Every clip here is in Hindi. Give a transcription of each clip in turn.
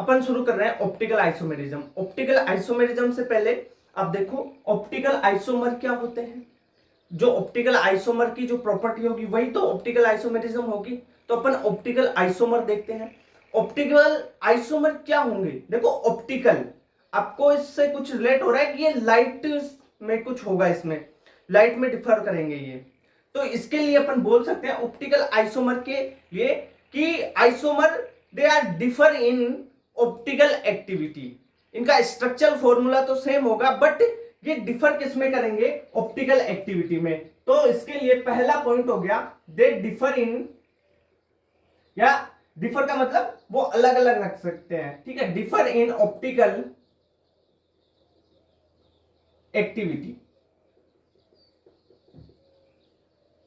अपन शुरू कर रहे हैं ऑप्टिकल आइसोमेरिज्म। ऑप्टिकल आइसोमेरिज्म से पहले आप देखो ऑप्टिकल आइसोमर क्या होते हैं। जो ऑप्टिकल आइसोमर की जो प्रॉपर्टी होगी वही तो ऑप्टिकल आइसोमेरिज्म होगी। तो अपन ऑप्टिकल आइसोमर देखते हैं। ऑप्टिकल आइसोमर क्या होंगे? देखो ऑप्टिकल, आपको इससे कुछ रिलेट हो रहा है कि ये लाइट में कुछ होगा, इसमें लाइट में डिफर करेंगे ये। तो इसके लिए अपन बोल सकते हैं ऑप्टिकल आइसोमर के लिए कि isomer they are differ in optical activity. इनका स्ट्रक्चरल फॉर्मूला तो सेम होगा बट ये डिफर किसमें करेंगे? ऑप्टिकल एक्टिविटी में। तो इसके लिए पहला पॉइंट हो गया दे डिफर इन, या डिफर का मतलब वो अलग अलग रख सकते हैं, ठीक है। डिफर इन ऑप्टिकल एक्टिविटी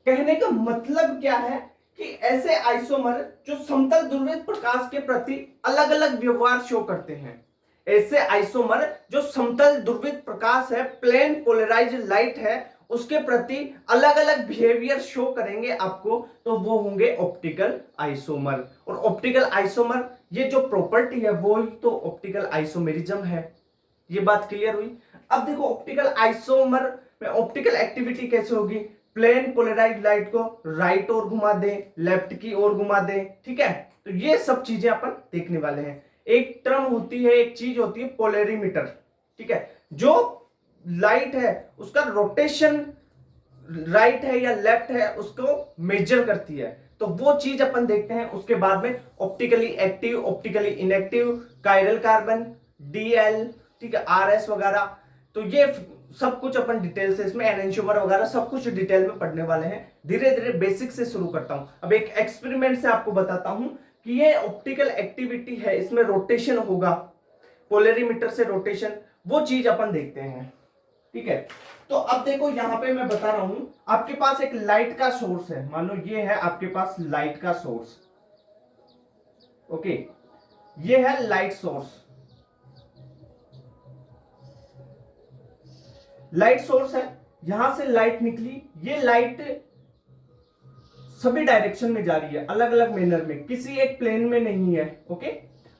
कहने का मतलब क्या है कि ऐसे आइसोमर जो समतल ध्रुवित प्रकाश के प्रति अलग अलग व्यवहार शो करते हैं। ऐसे आइसोमर जो समतल ध्रुवित प्रकाश है, प्लेन पोलराइज लाइट है, उसके प्रति अलग अलग बिहेवियर शो करेंगे आपको, तो वो होंगे ऑप्टिकल आइसोमर। और ऑप्टिकल आइसोमर ये जो प्रॉपर्टी है वो ही तो ऑप्टिकल आइसोमेरिज्म है। ये बात क्लियर हुई। अब देखो ऑप्टिकल आइसोमर में ऑप्टिकल एक्टिविटी कैसे होगी? प्लेन पोलराइज लाइट को राइट ओर घुमा दे, लेफ्ट की ओर घुमा दे, ठीक है। तो ये सब चीजें अपन देखने वाले हैं। एक टर्म होती है, एक चीज होती है पोलरीमीटर, ठीक है। जो लाइट है उसका रोटेशन राइट है या लेफ्ट है उसको मेजर करती है, तो वो चीज अपन देखते हैं। उसके बाद में optically active, optically inactive, chiral carbon, DL, ठीक है, आरएस वगैरह। तो ये सब कुछ अपन डिटेल से इसमें एनएंशियोमर वगैरह सब कुछ डिटेल में पढ़ने वाले हैं। धीरे धीरे बेसिक से शुरू करता हूं। अब एक एक्सपेरिमेंट से आपको बताता हूं कि ये ऑप्टिकल एक्टिविटी है, इसमें रोटेशन होगा, पोलरीमीटर से रोटेशन, वो चीज अपन देखते हैं, ठीक है। तो अब देखो यहां पे मैं बता रहा हूं, आपके पास एक लाइट का सोर्स है, मान लो ये है आपके पास लाइट का सोर्स, ओके, ये है लाइट सोर्स। लाइट सोर्स है, यहां से लाइट निकली, ये लाइट सभी डायरेक्शन में जा रही है, अलग अलग मैनर में, किसी एक प्लेन में नहीं है, ओके।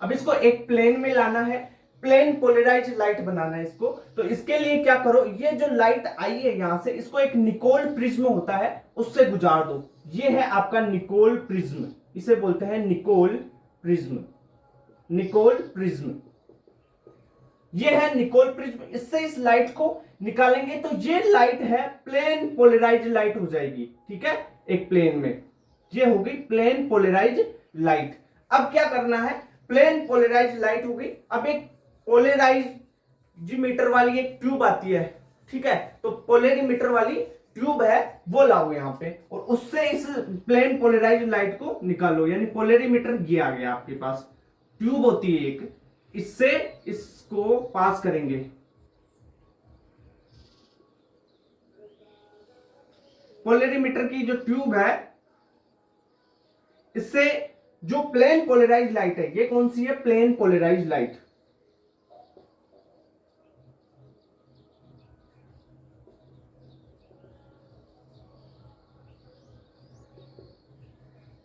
अब इसको एक प्लेन में लाना है, प्लेन पोलराइज लाइट बनाना है इसको। तो इसके लिए क्या करो, ये जो लाइट आई है यहां से, इसको एक निकोल प्रिज्म होता है उससे गुजार दो। ये है आपका निकोल प्रिज्म, इसे बोलते हैं निकोल प्रिज्म। निकोल प्रिज्म, ये है निकोल प्रिज्म। इससे इस लाइट को निकालेंगे तो ये लाइट है प्लेन पोलराइज लाइट हो जाएगी, ठीक है, एक प्लेन में। ये होगी प्लेन पोलराइज लाइट। अब क्या करना है, प्लेन पोलराइज लाइट हो गई। अब एक पोलराइजीमीटर वाली एक ट्यूब आती है, ठीक है, तो पोलरीमीटर वाली ट्यूब है वो लाओ यहां पे, और उससे इस प्लेन पोलराइज लाइट को निकालो। यानी पोलरीमीटर ये आ गया आपके पास, ट्यूब होती है एक, इससे इसको पास करेंगे। पोलरीमीटर की जो ट्यूब है, इससे जो प्लेन पोलराइज लाइट है, ये कौन सी है? Plane polarise light.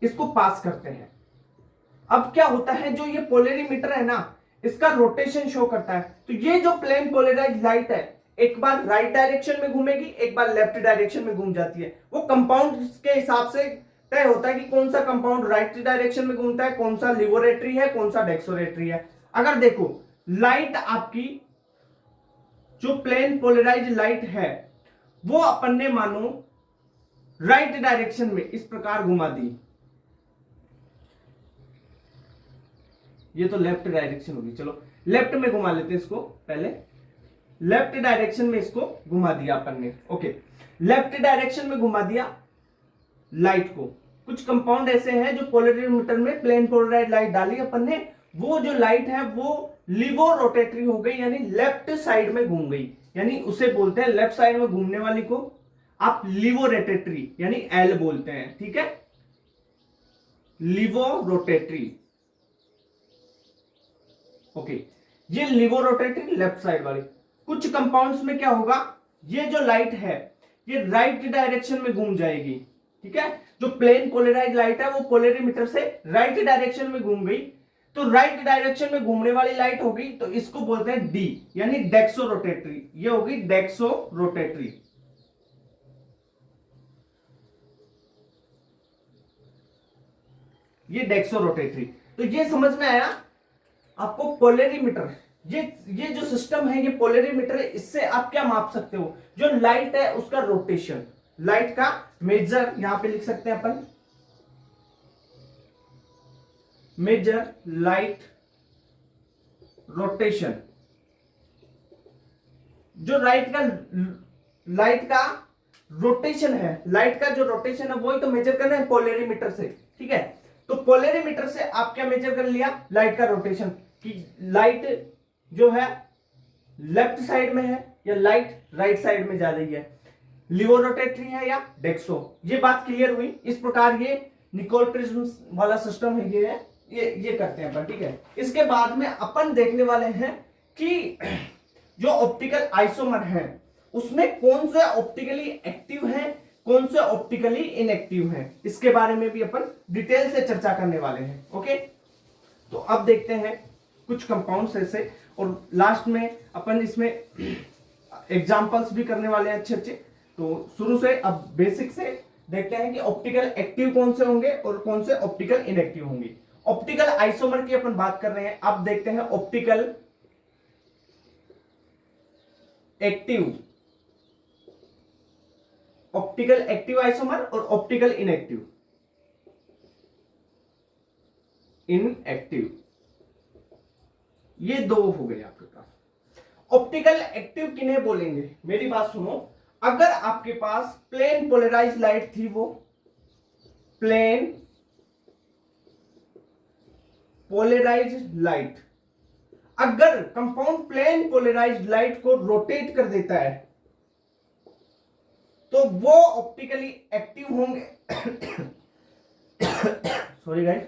इसको पास करते हैं। अब क्या होता है, जो ये पोलरीमीटर है ना, इसका रोटेशन शो करता है। तो ये जो प्लेन पोलराइज लाइट है, एक बार राइट डायरेक्शन में घूमेगी, एक बार लेफ्ट डायरेक्शन में घूम जाती है। वो कंपाउंड के हिसाब से तय होता है कि कौन सा कंपाउंड राइट डायरेक्शन में घूमता है, कौन सा लिबोरेटरी है, कौन सा डेक्सोरेटरी है। अगर देखो लाइट आपकी जो प्लेन पोलराइज लाइट है वो अपन ने मानो राइट डायरेक्शन में इस प्रकार घुमा दी, ये तो लेफ्ट डायरेक्शन होगी, चलो लेफ्ट में घुमा लेते हैं इसको पहले। लेफ्ट डायरेक्शन में इसको घुमा दिया अपन ने, ओके, लेफ्ट डायरेक्शन में घुमा दिया लाइट को। कुछ कंपाउंड ऐसे हैं जो पोलरीमीटर में प्लेन पोलराइज लाइट डाली अपन ने, वो जो लाइट है वो लिवो रोटेटरी हो गई, यानी लेफ्ट साइड में घूम गई। यानी उसे बोलते हैं, लेफ्ट साइड में घूमने वाली को आप लिवो रोटेटरी यानी एल बोलते हैं, ठीक है, लिवो रोटेटरी, ओके। ये लिवो रोटेटरी लेफ्ट साइड वाली। कुछ कंपाउंड्स में क्या होगा, ये जो लाइट है ये राइट डायरेक्शन में घूम जाएगी, ठीक है। जो प्लेन पोलराइज लाइट है वो पोलरीमीटर से राइट डायरेक्शन में घूम गई, तो राइट डायरेक्शन में घूमने वाली लाइट होगी तो इसको बोलते हैं डी, यानी डेक्सो रोटेटरी। ये होगी डेक्सो रोटेटरी। ये डेक्सो रोटेटरी। तो ये समझ में आया आपको। पोलरीमीटर, ये जो सिस्टम है ये पोलरीमीटर है। इससे आप क्या माप सकते हो, जो लाइट है उसका रोटेशन, लाइट का मेजर यहां पे लिख सकते हैं अपन, मेजर लाइट रोटेशन। जो लाइट का रोटेशन है, लाइट का जो रोटेशन है वही तो मेजर करना है पोलरीमीटर से, ठीक है। तो पोलरीमीटर से आप क्या मेजर कर लिया, लाइट का रोटेशन, कि लाइट जो है लेफ्ट साइड में है या लाइट राइट साइड में जा रही है, लिवो रोटेटरी है या डेक्सो। ये बात क्लियर हुई। इस प्रकार ये निकोल प्रिज्म वाला सिस्टम है, ये करते हैं अपन, ठीक है। इसके बाद में अपन देखने वाले हैं कि जो ऑप्टिकल आइसोमर है उसमें कौन से ऑप्टिकली एक्टिव है, कौन से ऑप्टिकली इनएक्टिव है, इसके बारे में भी अपन डिटेल से चर्चा करने वाले हैं। ओके, तो अब देखते हैं कुछ कंपाउंड्स ऐसे, और लास्ट में अपन इसमें एग्जांपल्स भी करने वाले हैं अच्छे अच्छे। तो शुरू से अब बेसिक से देखते हैं कि ऑप्टिकल एक्टिव कौन से होंगे और कौन से ऑप्टिकल इनएक्टिव होंगे। ऑप्टिकल आइसोमर की अपन बात कर रहे हैं। अब देखते हैं optical active, optical active isomer और ऑप्टिकल इनएक्टिव। ये दो हो गए आपके पास। ऑप्टिकल एक्टिव किन्हें बोलेंगे, मेरी बात सुनो। अगर आपके पास प्लेन पोलराइज्ड लाइट थी, वो प्लेन पोलराइज्ड लाइट, अगर कंपाउंड प्लेन पोलराइज्ड लाइट को रोटेट कर देता है तो वो ऑप्टिकली एक्टिव होंगे। सॉरी गाइस,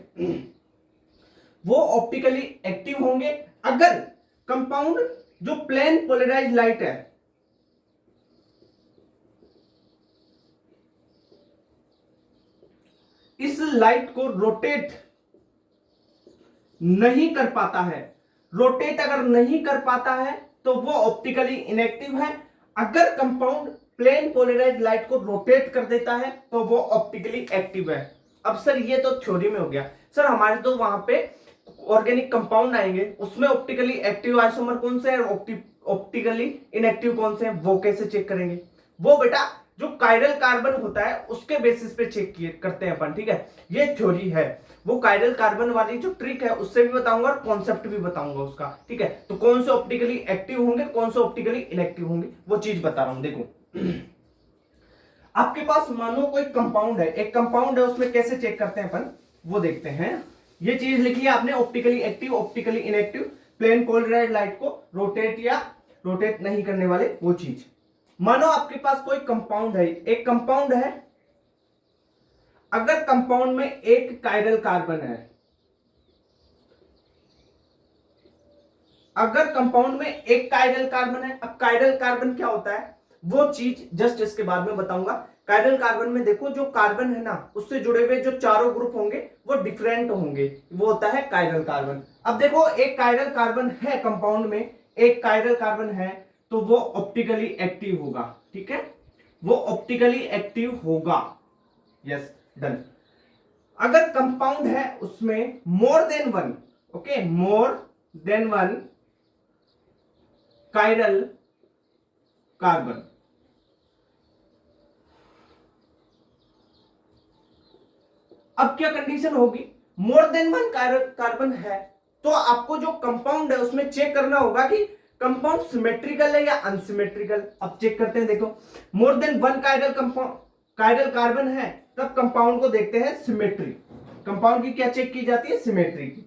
वो ऑप्टिकली एक्टिव होंगे अगर कंपाउंड जो प्लेन पोलराइज्ड लाइट है इस लाइट को रोटेट नहीं कर पाता है। रोटेट अगर नहीं कर पाता है तो वो ऑप्टिकली इनएक्टिव है। अगर कंपाउंड प्लेन पोलराइज्ड लाइट को रोटेट कर देता है तो वो ऑप्टिकली एक्टिव है। अब सर ये तो थ्योरी में हो गया। सर हमारे तो वहां पे ऑर्गेनिक कंपाउंड आएंगे, उसमें ऑप्टिकली एक्टिव आइसोमर कौन से है, ऑप्टिकली इनएक्टिव कौन से हैं, वो कैसे चेक करेंगे? वो बेटा जो कायरल कार्बन होता है उसके बेसिस पे चेक करते हैं अपन, ठीक है। ये थ्योरी है। वो कायरल कार्बन वाली जो ट्रिक है उससे भी बताऊंगा और कॉन्सेप्ट भी बताऊंगा उसका, ठीक है। तो कौन से ऑप्टिकली एक्टिव होंगे, कौन से ऑप्टिकली इनएक्टिव होंगे, वो चीज बता रहा हूं। देखो आपके पास मानो कोई कंपाउंड है, एक कंपाउंड है, उसमें कैसे चेक करते हैं अपन वो देखते हैं। ये चीज लिखी है आपने, optically active, optically inactive, plane polarised light को रोटेट या रोटेट नहीं करने वाले वो चीज। मानो आपके पास कोई कंपाउंड है, एक कंपाउंड है, अगर कंपाउंड में एक कायरल कार्बन है, अगर कंपाउंड में एक कायरल कार्बन है। अब कायरल कार्बन क्या होता है वो चीज जस्ट इसके बाद में बताऊंगा। कायरल कार्बन में देखो जो कार्बन है ना उससे जुड़े हुए जो चारों ग्रुप होंगे वो डिफरेंट होंगे, वो होता है कायरल कार्बन। अब देखो एक कायरल कार्बन है कंपाउंड में, एक कायरल कार्बन है तो वो ऑप्टिकली एक्टिव होगा, ठीक है, वो ऑप्टिकली एक्टिव होगा। Yes done. अगर कंपाउंड है उसमें more than one, okay, more than one chiral carbon, अब क्या कंडीशन होगी? मोर देन वन कार्बन है तो आपको जो कंपाउंड है उसमें चेक करना होगा कि कंपाउंड सिमेट्रिकल है या अनसिमेट्रिकल। अब चेक करते हैं। देखो more than one chiral carbon है तब कंपाउंड को देखते हैं सिमेट्री। कंपाउंड की क्या चेक की जाती है? सिमेट्री की।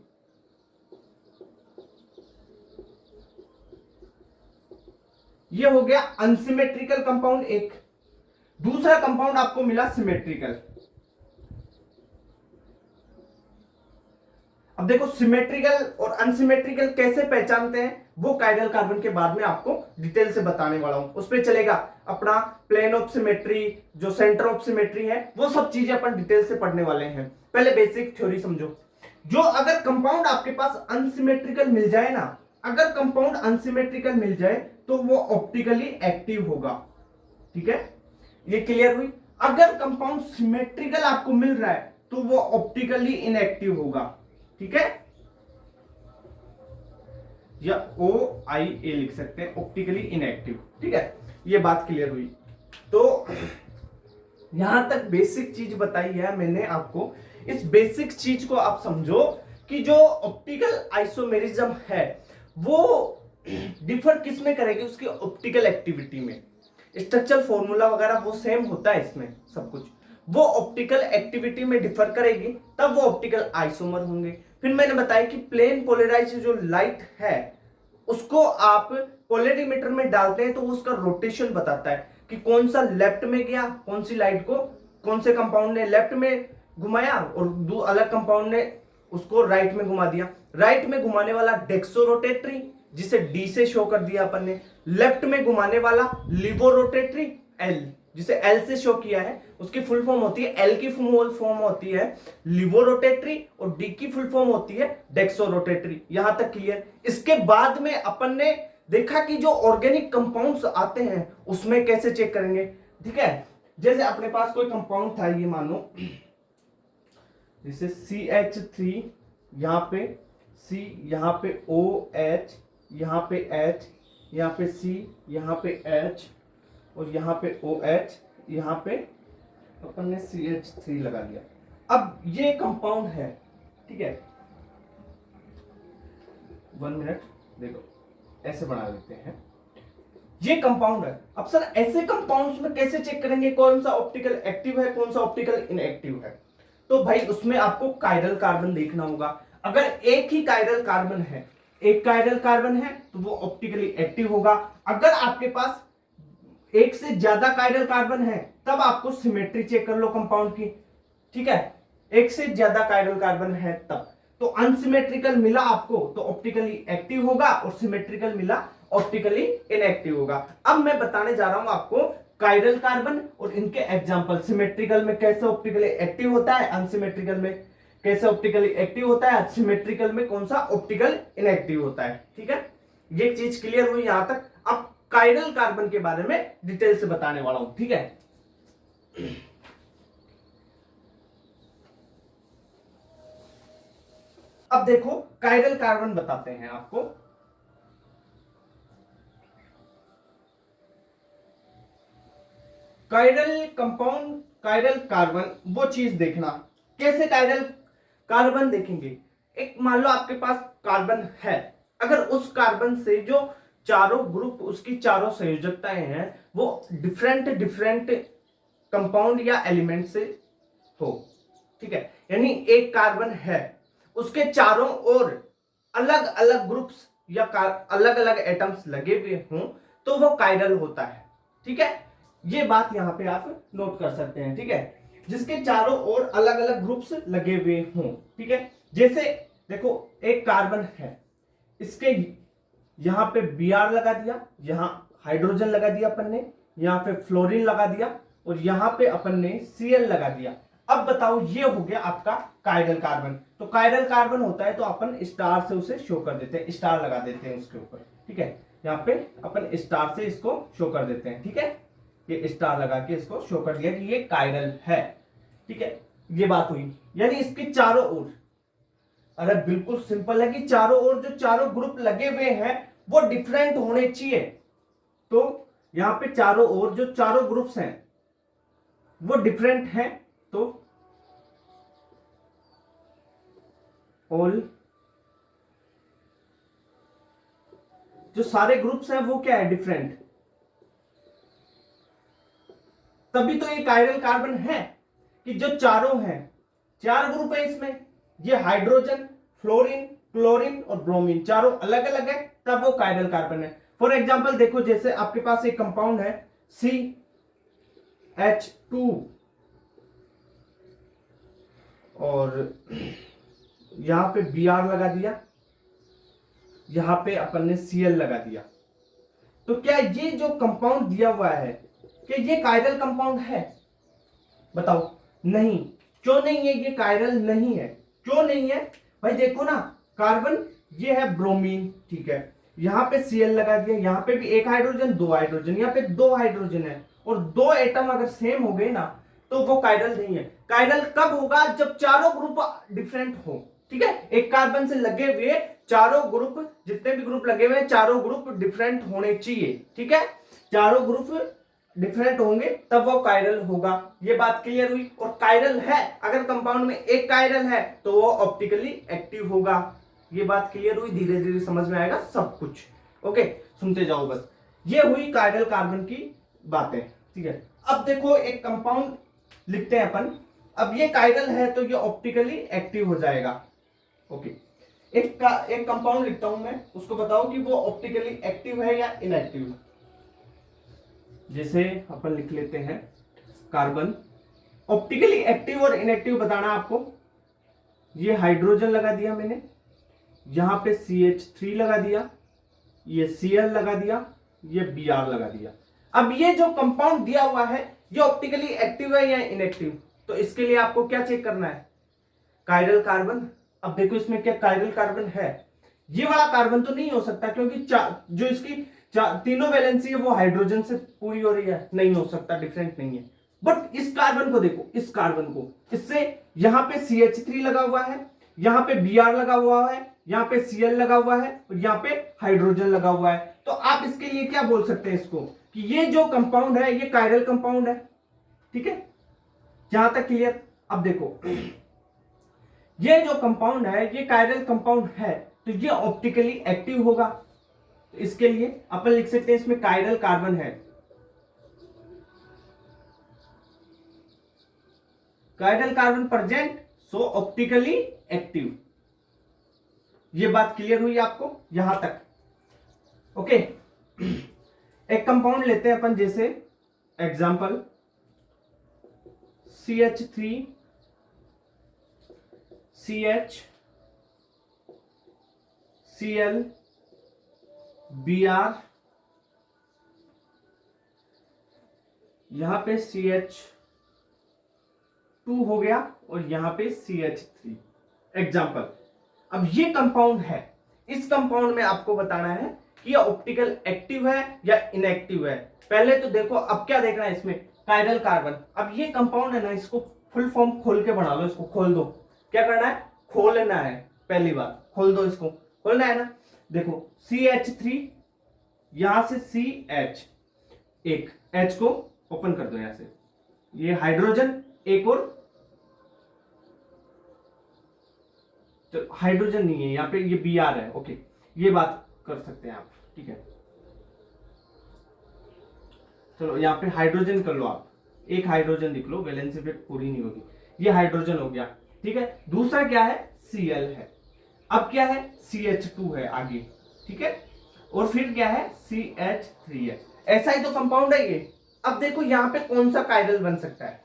ये हो गया अनसिमेट्रिकल कंपाउंड एक। दूसरा कंपाउंड आपको मिला सिमेट्रिकल। अब देखो सिमेट्रिकल और अनसिमेट्रिकल कैसे पहचानते हैं वो कायरल कार्बन के बाद में आपको डिटेल से बताने वाला हूं। उस पर चलेगा अपना प्लेन ऑफ सिमेट्री, जो सेंटर ऑफ सिमेट्री है, वो सब चीजें अपन डिटेल से पढ़ने वाले हैं। पहले बेसिक थ्योरी समझो। जो अगर कंपाउंड आपके पास अनसिमेट्रिकल मिल जाए ना, अगर कंपाउंड अनसिमेट्रिकल मिल जाए तो वो ऑप्टिकली एक्टिव होगा। ठीक है, ये क्लियर हुई। अगर कंपाउंड सिमेट्रिकल आपको मिल रहा है तो वो ऑप्टिकली इनएक्टिव होगा। ठीक है, या OIA लिख सकते हैं, ऑप्टिकली इनएक्टिव। ठीक है, ये बात क्लियर हुई। तो यहां तक बेसिक चीज बताई है मैंने आपको। इस बेसिक चीज को आप समझो कि जो ऑप्टिकल आइसोमेरिज्म है वो डिफर किस में करेगी, उसकी ऑप्टिकल एक्टिविटी में। स्ट्रक्चरल फॉर्मूला वगैरह वो सेम होता है इसमें सब कुछ, वो ऑप्टिकल एक्टिविटी में डिफर करेगी तब वो ऑप्टिकल आइसोमर होंगे। फिर मैंने बताया कि प्लेन पोलराइज जो लाइट है उसको आप पोलरिमीटर में डालते हैं तो उसका रोटेशन बताता है कि कौन सा लेफ्ट में गया, कौन सी लाइट को कौन से कंपाउंड ने लेफ्ट में घुमाया और दो अलग कंपाउंड ने उसको राइट में घुमा दिया। राइट में घुमाने वाला डेक्सो रोटेटरी जिसे डी से शो कर दिया अपन ने, लेफ्ट में घुमाने वाला लिवो रोटेटरी एल जिसे एल से शो किया है, उसकी फुल फॉर्म होती है, एल की फुल फॉर्म होती है लिवो रोटेटरी और डी की फुल फॉर्म होती है डेक्सो रोटेटरी। यहां तक क्लियर। इसके बाद में अपन ने देखा कि जो ऑर्गेनिक कंपाउंड्स आते हैं उसमें कैसे चेक करेंगे। ठीक है, जैसे अपने पास कोई कंपाउंड था, ये मानो जैसे CH3, यहां पे C, यहां पे OH, यहां पे H, यहां पे C, यहां पे H और यहां पे OH, यहां पे अपन ने CH3 लगा दिया। अब ये कंपाउंड है। ठीक है, 1 मिनट, देखो ऐसे बना लेते हैं, ये कंपाउंड है। अब सर ऐसे कंपाउंड्स में कैसे चेक करेंगे कौन सा ऑप्टिकल एक्टिव है कौन सा ऑप्टिकल इनएक्टिव है। तो भाई उसमें आपको कायरल कार्बन देखना होगा। अगर एक ही कायरल कार्बन है, एक कायरल कार्बन है तो वो ऑप्टिकली एक्टिव होगा। अगर आपके पास एक से ज्यादा कायरल कार्बन है तब आपको सिमेट्री चेक कर लो कंपाउंड की। ठीक है, एक से ज्यादा कायरल कार्बन है तब, तो अनसिमेट्रिकल मिला आपको तो ऑप्टिकली एक्टिव होगा और सिमेट्रिकल मिला ऑप्टिकली इनएक्टिव होगा। अब मैं बताने जा रहा हूं आपको कायरल कार्बन और इनके एग्जांपल, सिमेट्रिकल में कैसे ऑप्टिकली एक्टिव होता है, अनसिमेट्रिकल में कैसे ऑप्टिकली एक्टिव होता है, सिमेट्रिकल में कौन सा ऑप्टिकल इनएक्टिव होता है। ठीक है, ये चीज क्लियर हुई यहां तक। अब कायरल कार्बन के बारे में डिटेल से बताने वाला हूं। ठीक है, अब देखो कायरल कार्बन बताते हैं आपको। कायरल कंपाउंड, कायरल कार्बन वो चीज देखना। कैसे कायरल कार्बन देखेंगे, एक मान लो आपके पास कार्बन है, अगर उस कार्बन से जो चारों ग्रुप उसकी चारों संयोजकताएं हैं वो डिफरेंट डिफरेंट कंपाउंड या एलिमेंट से हो। ठीक है, यानी एक कार्बन है उसके चारों ओर अलग अलग ग्रुप्स या अलग अलग एटम्स लगे हुए हों तो वो कायरल होता है। ठीक है, ये बात यहां पे आप नोट कर सकते हैं। ठीक है, जिसके चारों ओर अलग अलग ग्रुप्स लगे हुए हों। ठीक है, जैसे देखो एक कार्बन है, इसके यहां पे Br लगा दिया, यहां हाइड्रोजन लगा दिया अपन ने, यहां पे फ्लोरीन लगा दिया और यहां पे अपन ने Cl लगा दिया। अब बताओ ये हो गया आपका कायरल कार्बन। तो कायरल कार्बन होता है तो अपन स्टार से उसे शो कर देते हैं, स्टार लगा देते हैं उसके ऊपर। ठीक है, यहाँ पे अपन स्टार से इसको शो कर देते हैं। ठीक है, ये स्टार लगा के इसको शो कर दिया कि ये कायरल है। ठीक है, ये बात हुई। यानी इसके चारों ओर, अरे बिल्कुल सिंपल है कि चारों ओर जो चारों ग्रुप लगे हुए हैं वो डिफरेंट होने चाहिए। तो यहां पे चारों ओर जो चारों ग्रुप्स हैं वो डिफरेंट हैं, तो ऑल जो सारे ग्रुप्स हैं वो क्या है, डिफरेंट। तभी तो ये कायरल कार्बन है कि जो चारों हैं, चार ग्रुप है इसमें, ये हाइड्रोजन, फ्लोरीन, क्लोरीन और ब्रोमीन चारों अलग अलग है तब वो कायरल कार्बन है। फॉर एग्जांपल देखो, जैसे आपके पास एक कंपाउंड है CH2 और यहां पे Br लगा दिया, यहां पे अपन ने Cl लगा दिया। तो क्या ये जो कंपाउंड दिया हुआ है कि ये कायरल कंपाउंड है? बताओ नहीं। क्यों नहीं है? ये कायरल नहीं है। क्यों नहीं है? भाई देखो ना, कार्बन ये है ब्रोमीन, ठीक है, यहाँ पे Cl लगा दिया, यहाँ पे भी एक हाइड्रोजन, दो हाइड्रोजन, यहाँ पे दो हाइड्रोजन है, और दो एटम अगर सेम हो गए ना तो वो कायरल नहीं है। कायरल कब होगा? जब चारों ग्रुप डिफरेंट हो, ठीक है। एक कार्बन से लगे हुए चारों ग्रुप, जितने भी ग्रुप लगे हुए हैं, चारों ग्रुप डिफरेंट होने चाहिए, ठीक है। चारों ग्रुप डिफरेंट होंगे तब वो कायरल होगा। ये बात क्लियर हुई। और कायरल है, अगर कंपाउंड में एक कायरल है तो वो ऑप्टिकली एक्टिव होगा। ये बात क्लियर हुई, धीरे धीरे समझ में आएगा सब कुछ। ओके, सुनते जाओ बस। ये हुई कायरल कार्बन की बातें, ठीक है। अब देखो एक कंपाउंड लिखते हैं अपन। अब ये कायरल है तो ये ऑप्टिकली एक्टिव हो जाएगा। ओके, एक कंपाउंड लिखता हूं मैं, उसको बताओ कि वो ऑप्टिकली एक्टिव है या इनएक्टिव। जैसे अपन लिख लेते हैं कार्बन। ऑप्टिकली एक्टिव और इनएक्टिव बताना आपको। ये हाइड्रोजन लगा दिया मैंने, यहां पे CH3 लगा दिया, ये Cl लगा दिया, ये Br लगा दिया। अब ये जो कंपाउंड दिया हुआ है ये ऑप्टिकली एक्टिव है या इनएक्टिव, तो इसके लिए आपको क्या चेक करना है? Chiral carbon. अब देखो इसमें क्या कायरल कार्बन है? ये वाला कार्बन तो नहीं हो सकता, क्योंकि जो इसकी तीनों वैलेंसी है वो हाइड्रोजन से पूरी हो रही है, नहीं हो सकता, डिफरेंट नहीं है। बट इस कार्बन को देखो, इस कार्बन को, इससे यहां पे CH3 लगा हुआ है, यहां पे Br लगा हुआ है, यहां पे Cl लगा हुआ है, और यहां पे हाइड्रोजन लगा हुआ है। तो आप इसके लिए क्या बोल सकते हैं इसको, कि ये जो कंपाउंड है ये कायरल कंपाउंड है, ठीक है। जहां तक क्लियर? अब देखो ये जो कंपाउंड है ये कायरल कंपाउंड है, तो ये ऑप्टिकली एक्टिव होगा। तो इसके लिए अपन लिख सकते हैं इसमें कायरल कार्बन है, chiral carbon present, so optically active. ये बात क्लियर हुई आपको यहां तक? ओके। एक कंपाउंड लेते हैं अपन, जैसे example CH3 CH Cl Br, यहां पे CH2 हो गया और यहां पे CH3। एग्जांपल। अब ये कंपाउंड है, इस कंपाउंड में आपको बताना है कि ये ऑप्टिकल एक्टिव है या इनएक्टिव है। पहले तो देखो, अब क्या देखना है इसमें? Chiral carbon. अब ये कंपाउंड है ना, इसको फुल फॉर्म खोल के बना लो, इसको खोल दो। क्या करना है? खोलना है। पहली बात खोल दो, इसको खोलना है ना। देखो CH3, यहां से CH, एक H को ओपन कर दो यहां से, ये हाइड्रोजन, एक और, तो हाइड्रोजन नहीं है यहाँ पे, ये Br है। ओके, ये बात कर सकते हैं आप, ठीक है। चलो यहाँ पे हाइड्रोजन कर लो आप, एक हाइड्रोजन लिख लो, वैलेंसी फिर पूरी नहीं होगी। ये हाइड्रोजन हो गया, ठीक है। दूसरा क्या है? Cl है। अब क्या है? CH2 है आगे, ठीक है। और फिर क्या है? CH3 है। ऐसा ही तो कंपाउंड है ये। अब देखो यहाँ पे कौन सा कायरल बन सकता है?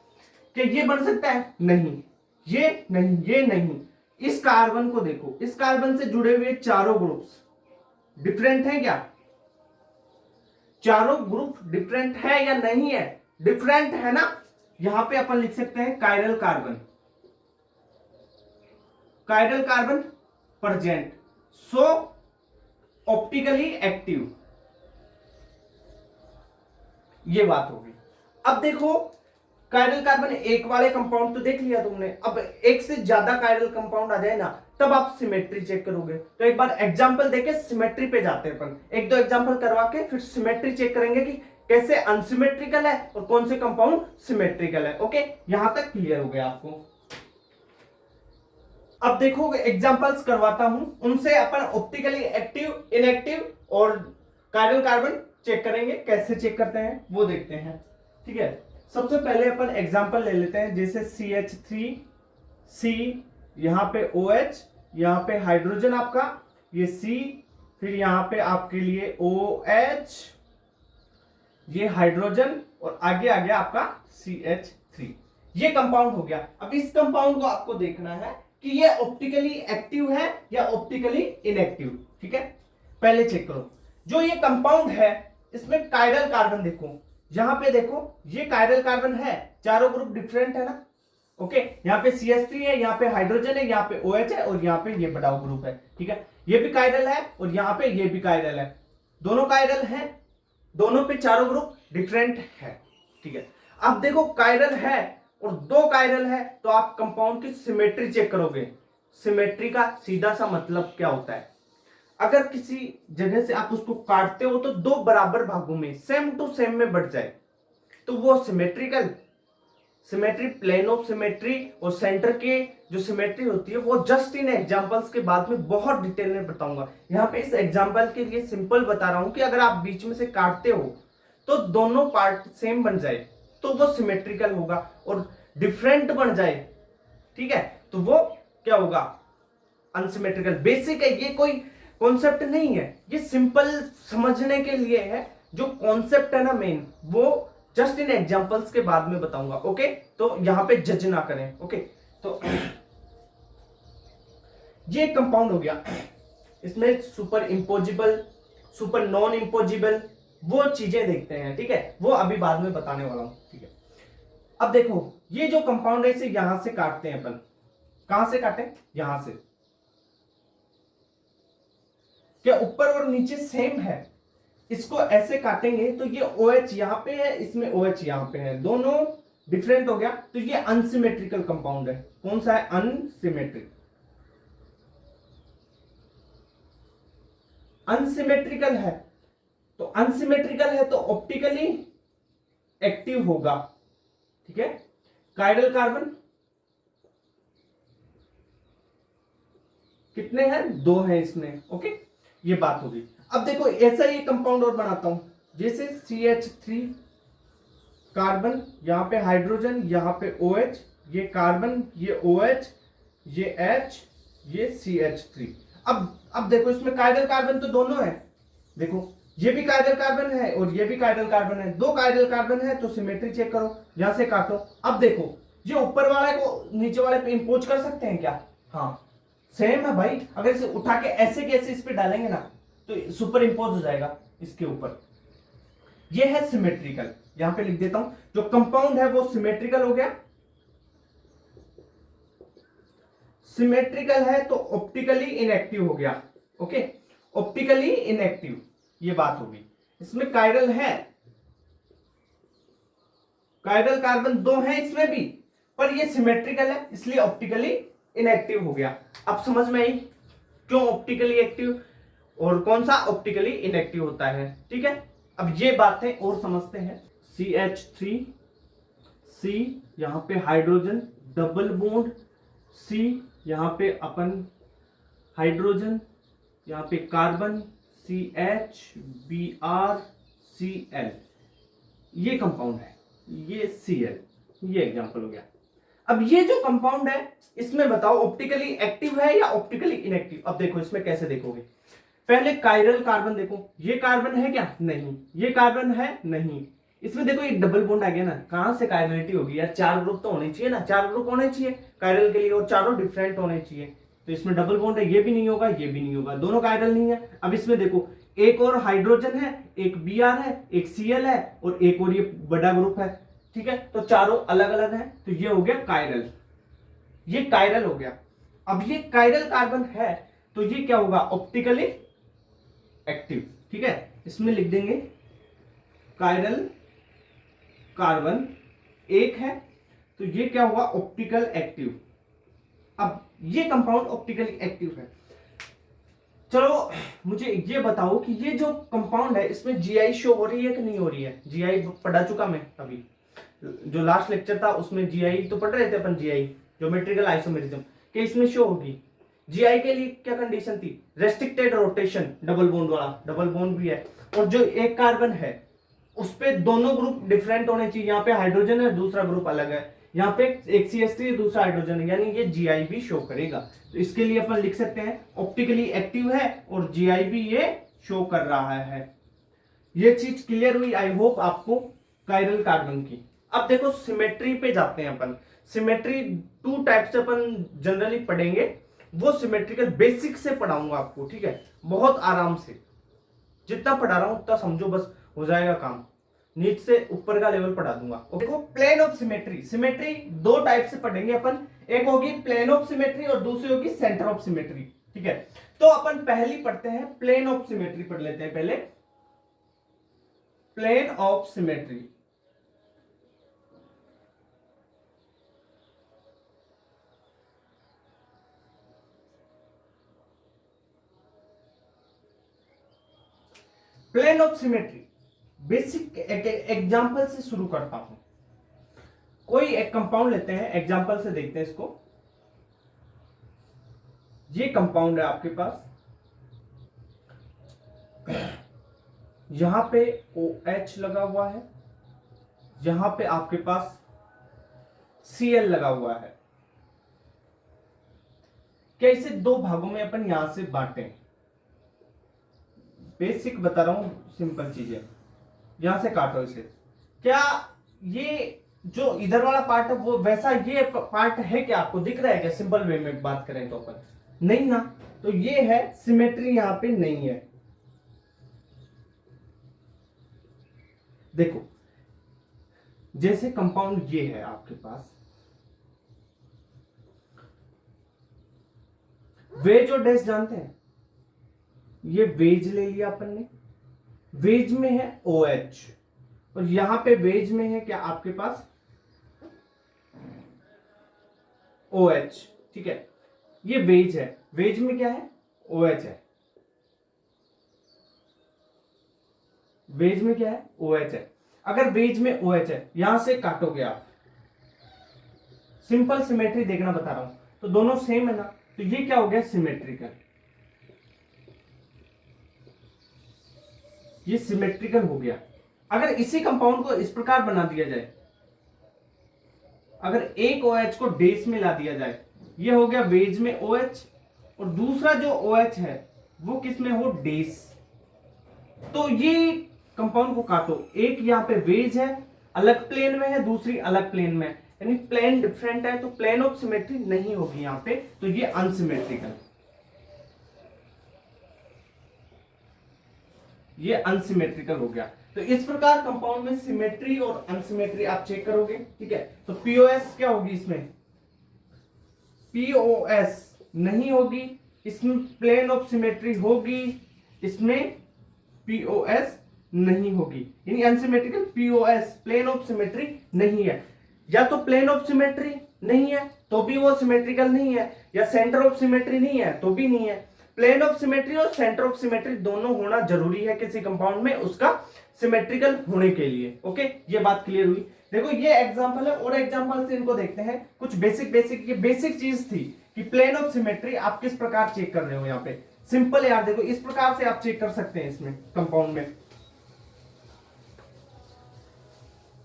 क्या ये बन सकता है? नहीं, ये नहीं, ये नहीं। इस कार्बन को देखो, इस कार्बन से जुड़े हुए चारों ग्रुप्स डिफरेंट है क्या? चारों ग्रुप डिफरेंट है या नहीं है? डिफरेंट है ना। यहां पे अपन लिख सकते हैं chiral carbon, chiral carbon present, so optically active. ये बात होगी। अब देखो कायरल कार्बन एक वाले कंपाउंड तो देख लिया तुमने, अब एक से ज्यादा कायरल कंपाउंड आ जाए ना, तब आप सिमेट्री चेक करोगे। तो एक बार एग्जांपल देके सिमेट्री पे जाते हैं अपन, एक दो एग्जांपल करवा के फिर सिमेट्री चेक करेंगे कि कैसे अनसिमेट्रिकल है और कौन से कंपाउंड सिमेट्रिकल है। ओके, यहां तक क्लियर हो गया आपको? अब देखो एग्जांपल्स करवाता हूं, उनसे अपन ऑप्टिकली एक्टिव, इनएक्टिव और कायरल कार्बन चेक करेंगे। कैसे चेक करते हैं वो देखते हैं, ठीक है। सबसे पहले अपन एग्जांपल ले लेते हैं, जैसे CH3C, यहां पे OH, यहां पे हाइड्रोजन आपका, ये C, फिर यहां पे आपके लिए OH, ये हाइड्रोजन, और आगे आ गया आपका CH3। ये कंपाउंड हो गया। अब इस कंपाउंड को आपको देखना है कि ये ऑप्टिकली एक्टिव है या ऑप्टिकली इनएक्टिव, ठीक है। पहले चेक करो, जो ये कंपाउंड है इसमें कायरल कार्बन देखो, यहां पे देखो ये कायरल कार्बन है, चारों ग्रुप डिफरेंट है ना, ओके, यहाँ पे CH3 है, यहाँ पे हाइड्रोजन है, यहाँ पे OH है और यहाँ पे ये बड़ा ग्रुप है। ठीक है, ये भी कायरल है और यहाँ पे ये भी कायरल है, दोनों कायरल है, दोनों पे चारों ग्रुप डिफरेंट है। ठीक है, अब देखो कायरल है और दो कायरल है तो आप कंपाउंड की सिमेट्री चेक करोगे। सिमेट्री का सीधा सा मतलब क्या होता है, अगर किसी जगह से आप उसको काटते हो तो दो बराबर भागों में सेम टू सेम में बढ़ जाए तो वो symmetrical. Symmetry, plane of symmetry और सेंटर के जो सिमेट्री होती है वो जस्ट इन एग्जांपल्स के बाद में बहुत डिटेल में बताऊंगा। यहाँ पे इस एग्जांपल के लिए सिंपल बता रहा हूं कि अगर आप बीच में से काटते हो तो दोनों पार्ट सेम बन जाए तो वो सिमेट्रिकल होगा, और डिफरेंट बन जाए, ठीक है, तो वो क्या होगा, अनसिमेट्रिकल। बेसिक है, ये कोई कॉन्सेप्ट नहीं है, ये सिंपल समझने के लिए है। जो कॉन्सेप्ट है ना मेन, वो जस्ट इन एग्जांपल्स के बाद में बताऊंगा। ओके, तो यहां पे जज ना करें। ओके, तो ये कंपाउंड हो गया, इसमें सुपर इंपोजिबल, सुपर नॉन इंपोजिबल, वो चीजें देखते हैं। ठीक है, वो अभी बाद में बताने वाला हूं। ठीक है, अब देखो ये जो कंपाउंड है इसे यहां से काटते हैं अपन। कहां से काटे, यहां से। क्या ऊपर और नीचे सेम है, इसको ऐसे काटेंगे तो ये OH यहां पे है, इसमें OH यहां पे है, दोनों डिफरेंट हो गया तो ये अनसिमेट्रिकल कंपाउंड है। कौन सा है, अनसिमेट्रिक। अनसिमेट्रिकल है तो अनसिमेट्रिकल है तो ऑप्टिकली एक्टिव होगा। ठीक है, कायरल कार्बन कितने हैं, दो हैं इसमें। ओके, ये बात होगी। अब देखो ऐसा ही कंपाउंड और बनाता हूं, जैसे CH3 कार्बन, यहां पे हाइड्रोजन, यहां पे OH, ये कार्बन, ये OH, ये H, ये CH3। अब देखो इसमें कायरल कार्बन तो दोनों है, देखो ये भी कायरल कार्बन है और ये भी कायरल कार्बन है, दो कायरल कार्बन है तो सिमेट्री चेक करो, यहां से काटो। अब देखो ये ऊपर वाले को नीचे वाले पे इंपोज कर सकते हैं क्या, हाँ सेम है भाई। अगर इसे उठा के ऐसे कैसे इस पे डालेंगे ना तो सुपर इंपोज हो जाएगा इसके ऊपर। ये है सिमेट्रिकल, यहां पे लिख देता हूं, जो कंपाउंड है वो सिमेट्रिकल हो गया। सिमेट्रिकल है तो ऑप्टिकली इनएक्टिव हो गया। ओके, ऑप्टिकली इनएक्टिव, ये बात होगी। इसमें कायरल है, कायरल कार्बन दो हैं इसमें भी, पर ये सिमेट्रिकल है इसलिए ऑप्टिकली इनएक्टिव हो गया। अब समझ में आई क्यों ऑप्टिकली एक्टिव और कौन सा ऑप्टिकली इनएक्टिव होता है। ठीक है, अब ये बातें और समझते हैं। CH3, C, यहां पे हाइड्रोजन, डबल बॉन्ड C, यहां पे अपन हाइड्रोजन, यहां पे कार्बन CH, Br, Cl, ये कंपाउंड है, ये Cl, ये एग्जांपल हो गया। अब ये जो कंपाउंड है इसमें बताओ ऑप्टिकली एक्टिव है या ऑप्टिकली इनएक्टिव। अब देखो इसमें कैसे देखोगे, पहले कायरल कार्बन देखो, ये कार्बन है क्या, नहीं, ये कार्बन है, नहीं। इसमें देखो ये डबल बॉन्ड आ गया ना, कहां से कायरलिटी होगी यार, चार ग्रुप तो होने चाहिए ना, चार ग्रुप होने चाहिए कायरल के लिए और चारों डिफरेंट होने चाहिए। तो इसमें डबल बॉन्ड है, ये भी नहीं होगा, ये भी नहीं होगा, दोनों कायरल नहीं है। अब इसमें देखो एक और हाइड्रोजन है, एक Br है, एक Cl है और एक और ये बड़ा ग्रुप है। ठीक है, तो चारों अलग अलग है तो ये हो गया कायरल, ये कायरल हो गया। अब ये कायरल कार्बन है तो ये क्या होगा, ऑप्टिकली एक्टिव। ठीक है, इसमें लिख देंगे कायरल कार्बन एक है तो ये क्या हुआ, ऑप्टिकल एक्टिव। अब ये कंपाउंड ऑप्टिकली एक्टिव है। चलो मुझे ये बताओ कि ये जो कंपाउंड है इसमें GI शो हो रही है कि नहीं हो रही है। GI पढ़ा चुका मैं, अभी जो लास्ट लेक्चर था उसमें GI तो पढ़ रहे थे अपन, GI ज्योमेट्रिकल आइसोमेरिज्म, कि इसमें शो होगी। GI के लिए क्या कंडीशन थी, रेस्ट्रिक्टेड रोटेशन, डबल बॉन्ड वाला, डबल बॉन्ड भी है, और जो एक कार्बन है उस पे दोनों ग्रुप डिफरेंट होने चाहिए। यहाँ पे हाइड्रोजन है, दूसरा ग्रुप अलग है, यहाँ पे एक CH3 दूसरा हाइड्रोजन है, यानी ये GI भी शो करेगा। तो इसके लिए अपन लिख सकते हैं ऑप्टिकली एक्टिव है और GI भी ये शो कर रहा है। ये चीज क्लियर हुई आई होप आपको कायरल कार्बन की। अब देखो सिमेट्री पे जाते हैं अपन। सिमेट्री टू टाइप से अपन जनरली पढ़ेंगे, वो सिमेट्रिकल बेसिक से पढ़ाऊंगा आपको। ठीक है, बहुत आराम से, जितना पढ़ा रहा हूं उतना समझो, बस हो जाएगा काम। नीट से ऊपर का लेवल पढ़ा दूंगा। देखो प्लेन ऑफ सिमेट्री, सिमेट्री दो टाइप से पढ़ेंगे अपन, एक होगी प्लेन ऑफ सिमेट्री और दूसरी होगी सेंटर ऑफ सिमेट्री। ठीक है, तो अपन पहली पढ़ते हैं प्लेन ऑफ सिमेट्री, पढ़ लेते हैं पहले plane of symmetry. Plane of symmetry basic example से शुरू करता हूं। कोई एक कंपाउंड लेते हैं, एग्जांपल से देखते हैं इसको। ये कंपाउंड है आपके पास, यहां पे OH लगा हुआ है, यहां पे आपके पास Cl लगा हुआ है। क्या इसे दो भागों में अपन यहां से बांटें? बेसिक बता रहा हूं, सिंपल चीजें। यहां से काटो इसे। क्या ये जो इधर वाला पार्ट है वो वैसा ये पार्ट है क्या? आपको दिख रहा है क्या? सिंपल वे में बात करें तो अपन नहीं ना, तो ये है सिमेट्री, यहां पे नहीं है। देखो जैसे कंपाउंड ये है आपके पास, वेज और डैश जानते हैं? ये वेज ले लिया अपन ने, वेज में है OH और यहां पे वेज में है क्या आपके पास OH। ठीक है, ये वेज है, वेज में क्या है OH है, वेज में क्या है OH है। अगर वेज में OH है, यहां से काटोगे आप, सिंपल सिमेट्री देखना बता रहा हूं, तो दोनों सेम है ना, तो ये क्या हो गया सिमेट्रिकल, ये सिमेट्रिकल हो गया। अगर इसी कंपाउंड को इस प्रकार बना दिया जाए, अगर एक OH को डेस में ला दिया जाए, ये हो गया वेज में OH और दूसरा जो OH है वो किस में हो डेस, तो ये कंपाउंड को काटो, एक यहां पे वेज है अलग प्लेन में है, दूसरी अलग प्लेन में है, यानी प्लेन डिफरेंट है, तो प्लेन ऑफ सिमेट्री नहीं होगी यहां पे, तो ये अनसिमेट्रिकल, ये अनसिमेट्रिकल हो गया। तो इस प्रकार कंपाउंड में सिमेट्री और अनसिमेट्री आप चेक करोगे। ठीक है, तो POS क्या होगी इसमें? POS नहीं होगी, इसमें प्लेन ऑफ सिमेट्री होगी, इसमें POS नहीं होगी, यानी unsymmetrical POS plane of symmetry नहीं है। या तो प्लेन ऑफ सिमेट्री नहीं है तो भी वो सिमेट्रिकल नहीं है, या सेंटर ऑफ सिमेट्री नहीं है तो भी नहीं है। प्लेन ऑफ सिमेट्री और सेंटर ऑफ सिमेट्री दोनों होना जरूरी है किसी कंपाउंड में, उसका सिमेट्रिकल होने के लिए। ओके, ये बात क्लियर हुई। देखो ये एग्जांपल है, और एग्जांपल से इनको देखते हैं। कुछ बेसिक ये बेसिक चीज थी कि प्लेन ऑफ सिमेट्री आप किस प्रकार चेक कर रहे हो। यहाँ पे सिंपल यार, देखो इस प्रकार से आप चेक कर सकते हैं इसमें कंपाउंड में।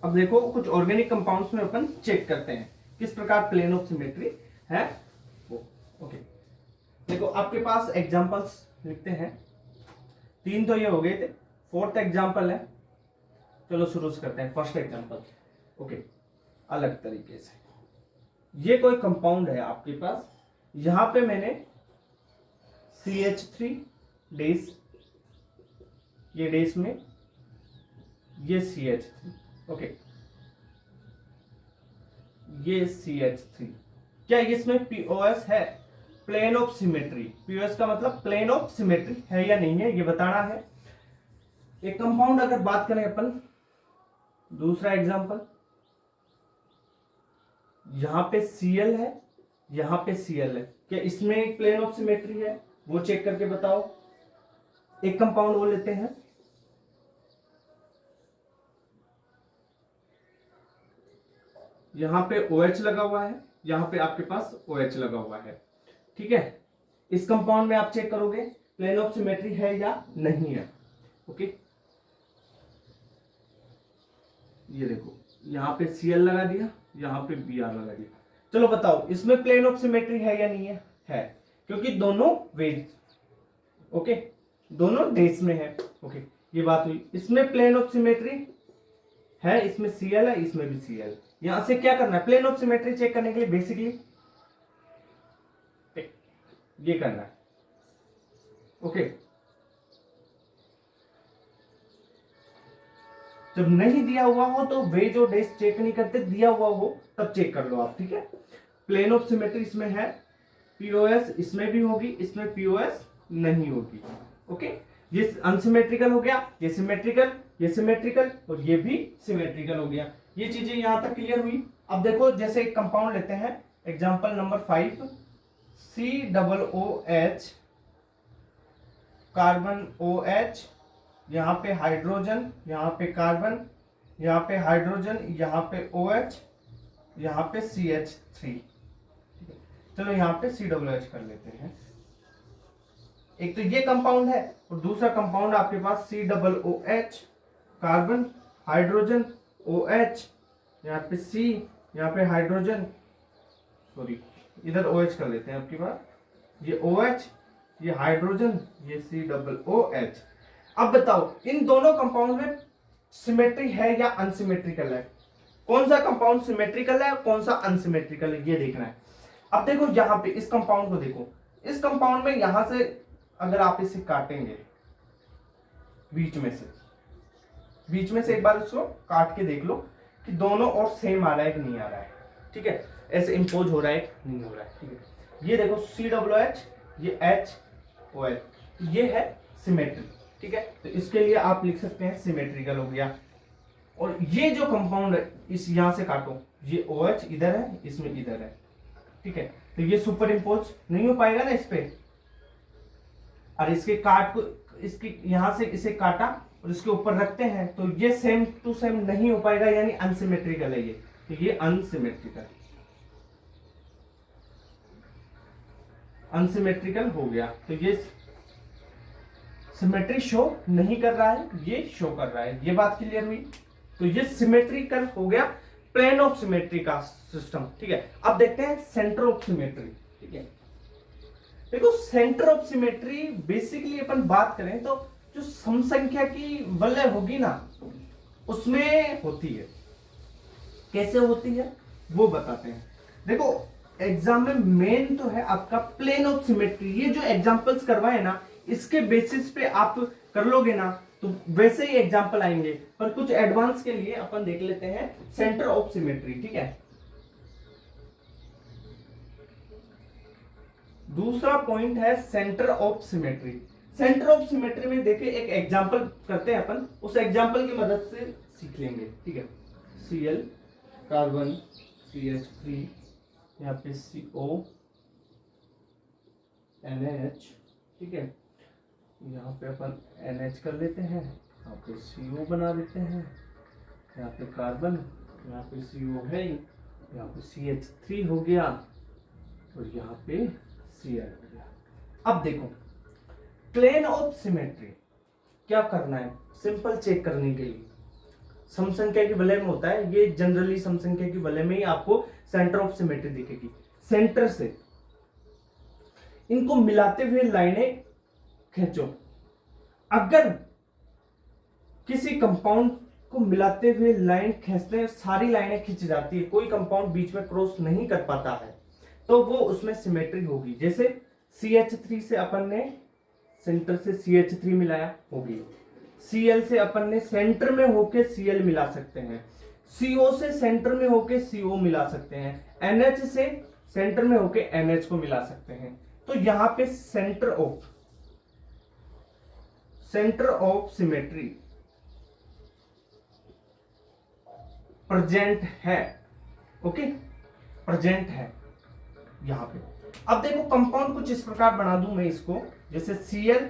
अब देखो कुछ ऑर्गेनिक कंपाउंड्स में अपन चेक करते हैं किस प्रकार प्लेन ऑफ सिमेट्री है वो। ओके, देखो आपके पास एग्जांपल्स लिखते हैं, 3 तो ये हो गए थे, 4th एग्जांपल है। चलो शुरू से करते हैं फर्स्ट एग्जांपल। ओके, अलग तरीके से, ये कोई कंपाउंड है आपके पास, यहां पे मैंने CH3 डेस, ये डेस में ये CH3, ओके ये CH3, क्या इसमें POS है? प्लेन ऑफ सिमेट्री, POS का मतलब प्लेन ऑफ सिमेट्री है या नहीं है, ये बताना है। एक कंपाउंड अगर बात करें अपन, दूसरा एग्जांपल, यहां पे Cl है, यहां पे Cl है, क्या इसमें एक प्लेन ऑफ सिमेट्री है? वो चेक करके बताओ। एक कंपाउंड वो लेते हैं, यहां पे OH लगा हुआ है, यहां पे आपके पास OH लगा हुआ है। ठीक है, इस कंपाउंड में आप चेक करोगे प्लेन ऑफ सिमेट्री है या नहीं है। ओके, ये देखो यहां पे Cl लगा दिया, यहां पे Br लगा दिया। चलो बताओ इसमें प्लेन ऑफ सिमेट्री है या नहीं है? है, क्योंकि दोनों वेज, ओके दोनों डेस में है। ओके, ये बात हुई। इसमें प्लेन ऑफ सिमेट्री है, इसमें Cl है, इसमें भी Cl। यहां से क्या करना है प्लेन ऑफ सिमेट्री चेक करने के लिए? बेसिकली ये करना है। ओके, जब नहीं दिया हुआ हो तो वेज और डेज चेक नहीं करते, दिया हुआ हो तब चेक कर लो आप, ठीक है। प्लेन ऑफ सिमेट्री इसमें है, पीओएस इसमें भी होगी, इसमें पीओएस नहीं होगी। ओके, ये अनसिमेट्रिकल हो गया, ये सिमेट्रिकल, ये सिमेट्रिकल और ये भी सिमेट्रिकल हो गया। ये चीजें यहां तक क्लियर हुई। अब देखो जैसे एक कंपाउंड लेते हैं, example number 5, COOH, carbon OH, यहाँ पे हाइड्रोजन, यहाँ पे कार्बन, यहाँ पे हाइड्रोजन, यहाँ पे OH, यहाँ पे CH3। चलो यहाँ पे COOH कर लेते हैं। एक तो ये कंपाउंड है और दूसरा कंपाउंड आपके पास COOH, कार्बन, हाइड्रोजन, OH, यहाँ पे C, यहाँ पे हाइड्रोजन, सॉरी इधर OH कर लेते हैं आपकी बात, ये OH, ये हाइड्रोजन, ये COOH। अब बताओ इन दोनों कंपाउंड में सिमेट्री है या अनसिमेट्रिकल है? कौन सा कंपाउंड सिमेट्रिकल है और कौन सा अनसिमेट्रिकल है, ये देखना है। अब देखो यहाँ पे इस कंपाउंड को देखो, इस कंपाउंड में यहां से अगर आप इसे काटेंगे बीच में से एक बार इसको काट के देख लो कि दोनों और सेम आ रहा है कि नहीं आ रहा है, ठीक है, ऐसे इंपोज हो रहा है नहीं हो रहा है, ठीक है। ये देखो COOH, ये HOH, ये है सिमेट्री, ठीक है। तो इसके लिए आप लिख सकते हैं सिमेट्रिकल हो गया। और ये जो कंपाउंड है इस यहां से काटो, ये OH इधर है, इसमें इधर है, ठीक है। तो ये सुपर इंपोज नहीं हो पाएगा ना इस पे, और इसके काट को इसके यहां से इसे काटा और इसके ऊपर रखते हैं तो ये सेम टू सेम नहीं हो पाएगा, यानी अनसिमेट्रिकल है ये, तो ये अनसिमेट्रिकल हो गया। तो ये सिमेट्री शो नहीं कर रहा है, ये शो कर रहा है। ये बात क्लियर हुई। तो ये सिमेट्रिकल हो गया, प्लेन ऑफ सिमेट्री का सिस्टम, ठीक है। अब देखते हैं सेंटर ऑफ सिमेट्री, ठीक है। देखो सेंटर ऑफ सिमेट्री बेसिकली अपन बात करें तो जो समसंख्या की वलय होगी ना उसमें होती है। कैसे होती है वो बताते हैं। देखो एग्जाम में मेन तो है आपका प्लेन ऑफ सिमेट्री। ये जो एग्जांपल्स करवाए ना इसके बेसिस पे आप कर लोगे ना तो वैसे ही एग्जांपल आएंगे, पर कुछ एडवांस के लिए अपन देख लेते हैं सेंटर ऑफ सिमेट्री, ठीक है। दूसरा पॉइंट है centre of symmetry. Centre of symmetry में देखिए एक एग्जांपल करते हैं अपन, उस एग्जांपल की मदद से सीख लेंगे, ठीक है। Cl, कार्बन, CH3, यहाँ पे CO, NH, ठीक है। यहाँ पे अपन NH कर लेते हैं, यहाँ पे CO बना देते हैं, यहाँ पे कार्बन, यहाँ पे CO है, यहाँ पे CH3 हो गया और यहाँ पे Cl हो गया। अब देखो प्लेन ऑफ सिमेट्री क्या करना है, सिंपल चेक करने के लिए समसंख्या की वलय में होता है, ये जनरली समसंख्या की वलय में ही आपको सेंटर ऑफ सिमेट्री दिखेगी। सेंटर से इनको मिलाते हुए लाइनें खींचो। अगर किसी कंपाउंड को मिलाते हुए लाइन खींचते हैं, सारी लाइनें खींच जाती है, कोई कंपाउंड बीच में क्रॉस नहीं कर पाता है, तो वो उसमें सिमेट्री होगी। जैसे CH3 से अपन ने सेंटर से CH3 मिलाया, होगी। Cl से अपन ने सेंटर में होके Cl मिला सकते हैं, CO से सेंटर में होके CO मिला सकते हैं, NH से सेंटर में होके NH को मिला सकते हैं। तो यहां पे सेंटर ऑफ सिमेट्री प्रेजेंट है, ओके, प्रेजेंट है यहां पे। अब देखो कंपाउंड कुछ इस प्रकार बना दूं मैं इसको, जैसे Cl,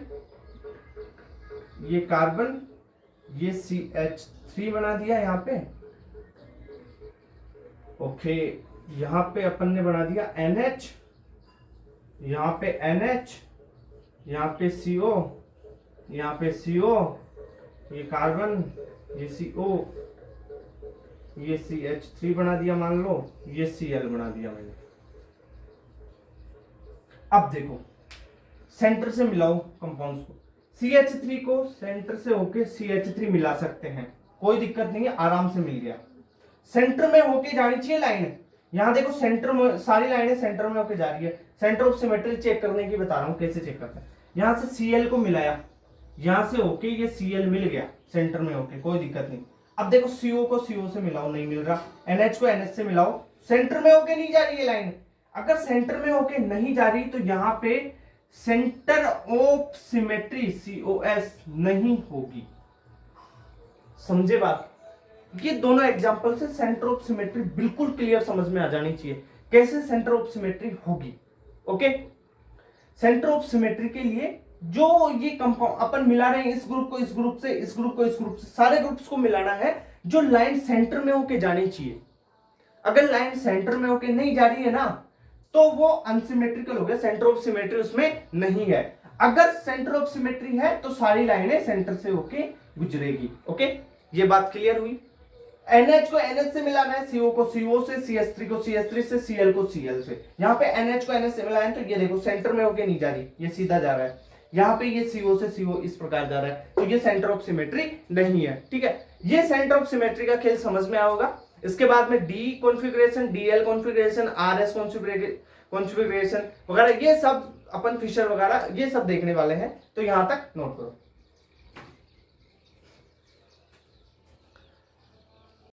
ये कार्बन, ये CH3 बना दिया यहां पे, ओके। यहां पे अपन ने बना दिया NH, यहां पे NH, यहां पे CO, यहाँ पे CO, ये कार्बन, ये CO, ये CH3 बना दिया मान लो, ये Cl बना दिया मैंने। अब देखो सेंटर से मिलाओ कंपाउंड्स को, CH3 को सेंटर से होके CH3 मिला सकते हैं, कोई दिक्कत नहीं है, आराम से मिल गया। सेंटर में होके जानी चाहिए लाइन, यहां देखो सेंटर में सारी लाइनें सेंटर में होके जा रही है। सेंटर ऑफ सिमेट्री चेक करने की बता रहा हूं कैसे चेक करते हैं। यहां से Cl को मिलाया, यहां से होके ये Cl मिल गया सेंटर में होके, कोई दिक्कत नहीं। अब देखो CO को CO से मिलाओ, नहीं मिल रहा, NH को NH से मिलाओ, सेंटर में होके नहीं जा रही है लाइन। अगर सेंटर में होके नहीं जा रही तो यहां पे सेंटर ऑफ सिमेट्री COS नहीं होगी। समझे बात? ये दोनों एग्जांपल से सेंटर ऑफ सिमेट्री बिल्कुल क्लियर समझ में आ जानी चाहिए, कैसे सेंटर ऑफ सिमेट्री होगी। ओके, सेंटर ऑफ सिमेट्री के लिए जो ये कंपाउंड अपन मिला रहे हैं, इस ग्रुप को इस ग्रुप से, इस ग्रुप को इस ग्रुप से, सारे ग्रुप्स को मिलाना है जो लाइन सेंटर में होके जानी चाहिए। अगर लाइन सेंटर में होके नहीं जा रही है ना तो वो अनसिमेट्रिकल हो गया, सेंटर ऑफ सिमेट्री उसमें नहीं है। अगर सेंटर ऑफ सिमेट्री है तो सारी लाइनें सेंटर से होके गुजरेगी। ओके, ये बात क्लियर हुई। NH को NH से मिलाना है, CO को CO से, CH3 को CH3 से, Cl को Cl से। यहाँ पे NH को NH से मिलाना है तो ये देखो सेंटर में होके नहीं जा रही, ये सीधा जा रहा है। यहाँ पे ये CO से CO इस प्रकार जा रहा है, तो ये सेंटर ऑफ सिमेट्री नहीं है। ठीक है, ये सेंटर ऑफ सिमेट्री का खेल समझ में आएगा। इसके बाद में D configuration, DL configuration, RS configuration वगैरह, ये सब अपन फिशर वगैरह ये सब देखने वाले हैं, तो यहां तक नोट करो।